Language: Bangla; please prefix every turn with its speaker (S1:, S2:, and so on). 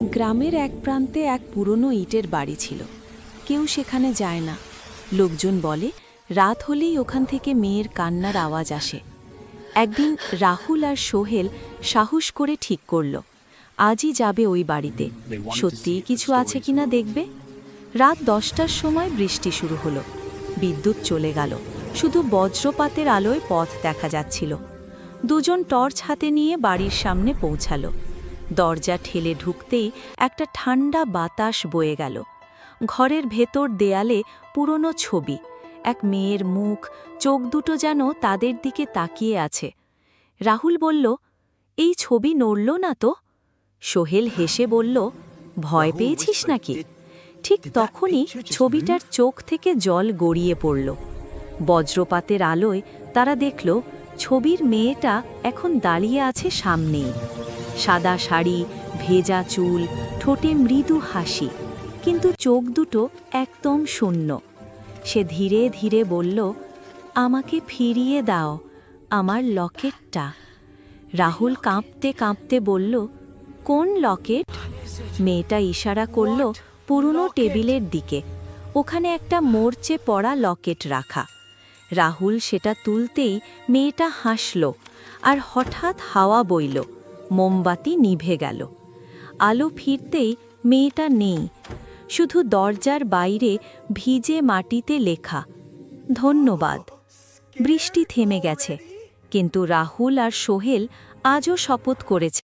S1: গ্রামের এক প্রান্তে এক পুরনো ইটের বাড়ি ছিল। কেউ সেখানে যায় না। লোকজন বলে রাত হলেই ওখান থেকে মেয়ের কান্নার আওয়াজ আসে। একদিন রাহুল আর সোহেল সাহস করে ঠিক করল, আজই যাবে ওই বাড়িতে, সত্যিই কিছু আছে কিনা দেখবে। রাত 10টার সময় বৃষ্টি শুরু হলো। বিদ্যুৎ চলে গেল, শুধু বজ্রপাতের আলোয় পথ দেখা যাচ্ছিল। দুজন টর্চ হাতে নিয়ে বাড়ির সামনে পৌঁছালো। দরজা ঠেলে ঢুকতেই একটা ঠান্ডা বাতাস বয়ে গেল। ঘরের ভেতর দেয়ালে পুরনো ছবি, এক মেয়ের মুখ, চোখ দুটো যেন তাদের দিকে তাকিয়ে আছে। রাহুল বলল, এই ছবি নড়ল না তো? সোহেল হেসে বলল, ভয় পেয়েছিস নাকি? ঠিক তখনই ছবিটার চোখ থেকে জল গড়িয়ে পড়ল। বজ্রপাতের আলোয় তারা দেখল ছবির মেয়েটা এখন দাঁড়িয়ে আছে সামনেই। সাদা শাড়ি, ভেজা চুল, ঠোঁটে মৃদু হাসি, কিন্তু চোখ দুটো একদম শূন্য। সে ধীরে ধীরে বলল, আমাকে ফিরিয়ে দাও, আমার লকেটটা। রাহুল কাঁপতে কাঁপতে বলল, কোন লকেট? মেয়েটা ইশারা করল পুরনো টেবিলের দিকে। ওখানে একটা মোর্চে পড়া লকেট রাখা। রাহুল সেটা তুলতেই মেয়েটা হাসল, আর হঠাৎ হাওয়া বইল, মোমবাতি নিভে গেল। আলো ফিরতেই মেয়েটা নেই, শুধু দরজার বাইরে ভিজে মাটিতে লেখা, ধন্যবাদ। বৃষ্টি থেমে গেছে, কিন্তু রাহুল আর সোহেল আজও শপথ করেছে